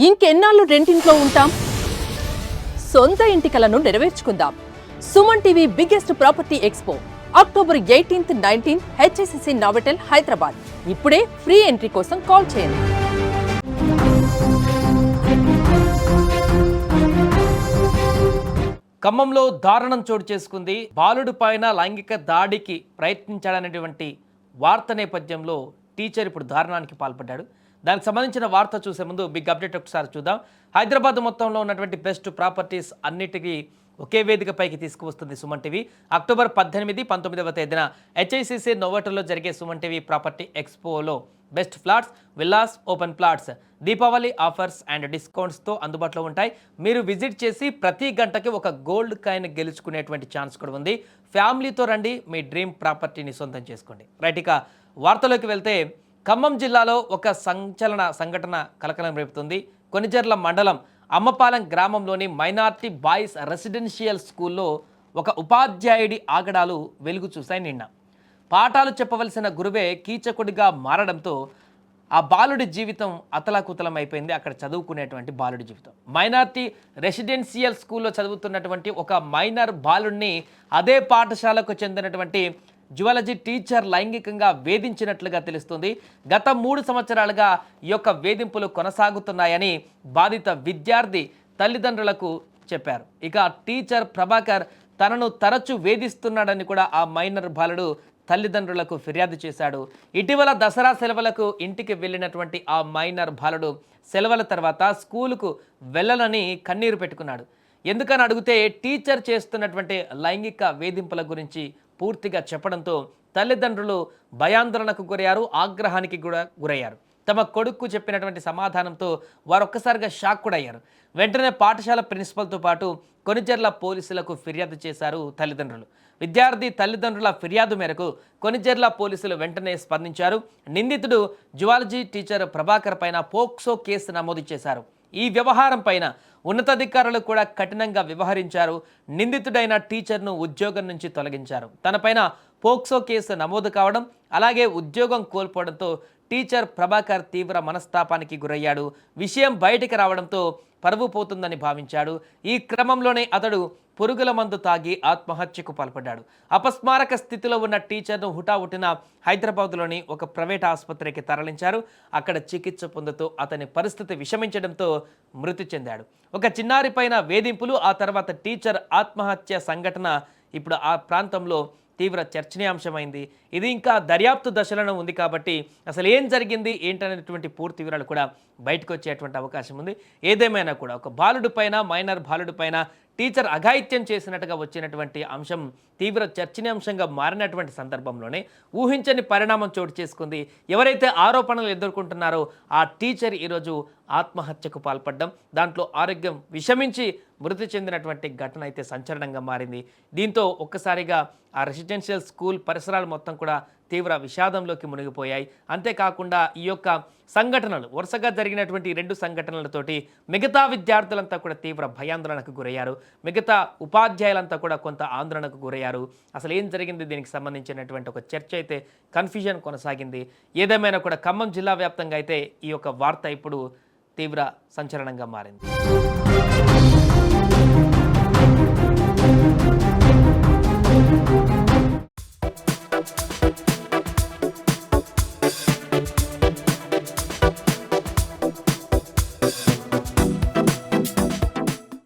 ఇంకెన్నాళ్ళు రెంటింట్లో ఉంటాం? సొంత ఇంటి కలను నెరవేర్చుకుందాం. Suman TV biggest property expo October 18th, 19th HSCC Novotel Hyderabad. ఇప్పుడే ఫ్రీ ఎంట్రీ కోసం కాల్ చేయండి. ఖమ్మంలో దారుణం చోటు చేసుకుంది. బాలుడి పైన లైంగిక దాడికి ప్రయత్నించాడనేటువంటి వార్త నేపథ్యంలో టీచర్ ఇప్పుడు దారుణానికి పాల్పడ్డాడు. దానికి సంబంధించిన వార్త చూసే ముందు బిగ్ అప్డేట్ ఒకసారి చూద్దాం. హైదరాబాద్ మొత్తంలో ఉన్నటువంటి బెస్ట్ ప్రాపర్టీస్ అన్నిటికీ ఒకే వేదికపైకి తీసుకువస్తుంది సుమన్ టీవీ. అక్టోబర్ 18, 19వ తేదీన హెచ్ఐసిసి నోవోటెల్లో జరిగే సుమన్ టీవీ ప్రాపర్టీ ఎక్స్పోలో best flats, villas, open plots Deepavali offers and డిస్కౌంట్స్తో అందుబాటులో ఉంటాయి. మీరు విజిట్ చేసి ప్రతి గంటకి ఒక గోల్డ్ కాయిన్ గెలుచుకునేటువంటి ఛాన్స్ కూడా ఉంది. ఫ్యామిలీతో రండి, మీ డ్రీమ్ ప్రాపర్టీని సొంతం చేసుకోండి. రైట్, ఇక వార్తలోకి వెళ్తే ఖమ్మం జిల్లాలో ఒక సంచలన సంఘటన కలకలం రేపుతుంది. కొనిజర్ల మండలం అమ్మపాలెం గ్రామంలోని మైనార్టీ బాయ్స్ రెసిడెన్షియల్ స్కూల్లో ఒక ఉపాధ్యాయుడి ఆగడాలు వెలుగు చూశాయి. నిన్న పాఠాలు చెప్పవలసిన గురువే కీచకుడిగా మారడంతో ఆ బాలుడి జీవితం అతలాకుతలం అయిపోయింది. అక్కడ చదువుకునేటువంటి బాలుడి జీవితం. మైనార్టీ రెసిడెన్షియల్ స్కూల్లో చదువుతున్నటువంటి ఒక మైనర్ బాలుడిని అదే పాఠశాలకు చెందినటువంటి జువాలజీ టీచర్ లైంగికంగా వేధించినట్లుగా తెలుస్తుంది. గత 3 సంవత్సరాలుగా ఈ యొక్క వేధింపులు కొనసాగుతున్నాయని బాధిత విద్యార్థి తల్లిదండ్రులకు చెప్పారు. ఇక టీచర్ ప్రభాకర్ తనను తరచూ వేధిస్తున్నాడని కూడా ఆ మైనర్ బాలుడు తల్లిదండ్రులకు ఫిర్యాదు చేశాడు. ఇటీవల దసరా సెలవులకు ఇంటికి వెళ్ళినటువంటి ఆ మైనర్ బాలుడు సెలవుల తర్వాత స్కూలుకు వెళ్ళనని కన్నీరు పెట్టుకున్నాడు. ఎందుకని అడిగితే టీచర్ చేస్తున్నటువంటి లైంగిక వేధింపుల గురించి పూర్తిగా చెప్పడంతో తల్లిదండ్రులు భయాందోళనకు గురయ్యారు, ఆగ్రహానికి కూడా గురయ్యారు. తమ కొడుకు చెప్పినటువంటి సమాధానంతో వారు ఒక్కసారిగా షాక్ కూడా అయ్యారు. వెంటనే పాఠశాల ప్రిన్సిపల్తో పాటు కొనిజర్ల పోలీసులకు ఫిర్యాదు చేశారు తల్లిదండ్రులు. విద్యార్థి తల్లిదండ్రుల ఫిర్యాదు మేరకు కొనిజర్ల పోలీసులు వెంటనే స్పందించారు. నిందితుడు జువాలజీ టీచర్ ప్రభాకర్ పైన పోక్సో కేసు నమోదు చేశారు. ఈ వ్యవహారం పైన ఉన్నతాధికారులు కూడా కఠినంగా వ్యవహరించారు. నిందితుడైన టీచర్ను ఉద్యోగం నుంచి తొలగించారు. తనపైన పోక్సో కేసు నమోదు కావడం, అలాగే ఉద్యోగం కోల్పోవడంతో టీచర్ ప్రభాకర్ తీవ్ర మనస్తాపానికి గురయ్యాడు. విషయం బయటికి రావడంతో పరువు పోతుందని భావించాడు. ఈ క్రమంలోనే అతడు పురుగుల మందు తాగి ఆత్మహత్యకు పాల్పడ్డాడు. అపస్మారక స్థితిలో ఉన్న టీచర్ను హుటాహుటిన హైదరాబాద్లోని ఒక ప్రైవేట్ ఆసుపత్రికి తరలించారు. అక్కడ చికిత్స పొందుతూ అతని పరిస్థితి విషమించడంతో మృతి చెందాడు. ఒక చిన్నారి పైన వేధింపులు, ఆ తర్వాత టీచర్ ఆత్మహత్య సంఘటన ఇప్పుడు ఆ ప్రాంతంలో తీవ్ర చర్చనీయాంశమైంది. ఇది ఇంకా దర్యాప్తు దశలను ఉంది కాబట్టి అసలు ఏం జరిగింది ఏంటనేటువంటి పూర్తి వివరాలు కూడా బయటకు వచ్చేటువంటి అవకాశం ఉంది. ఏదేమైనా కూడా ఒక బాలుడి పైన, మైనర్ బాలుడి పైన టీచర్ అఘాయిత్యం చేసినట్టుగా వచ్చినటువంటి అంశం తీవ్ర చర్చనీయాంశంగా మారినటువంటి సందర్భంలోనే ఊహించని పరిణామం చోటు చేసుకుంది. ఎవరైతే ఆరోపణలు ఎదుర్కొంటున్నారో ఆ టీచర్ ఈరోజు ఆత్మహత్యకు పాల్పడ్డం, దాంట్లో ఆరోగ్యం విషమించి మృతి చెందినటువంటి ఘటన అయితే సంచలనంగా మారింది. దీంతో ఒక్కసారిగా ఆ రెసిడెన్షియల్ స్కూల్ పరిసరాలు మొత్తం కూడా తీవ్ర విషాదంలోకి మునిగిపోయాయి. అంతేకాకుండా ఈ యొక్క సంఘటనలు వరుసగా జరిగినటువంటి 2 సంఘటనలతోటి మిగతా విద్యార్థులంతా కూడా తీవ్ర భయాందోళనకు గురయ్యారు. మిగతా ఉపాధ్యాయులంతా కూడా కొంత ఆందోళనకు గురయ్యారు. అసలు ఏం జరిగింది, దీనికి సంబంధించినటువంటి ఒక చర్చ అయితే కన్ఫ్యూజన్ కొనసాగింది. ఏదేమైనా కూడా ఖమ్మం జిల్లా వ్యాప్తంగా అయితే ఈ యొక్క వార్త ఇప్పుడు తీవ్ర సంచలనంగా మారింది.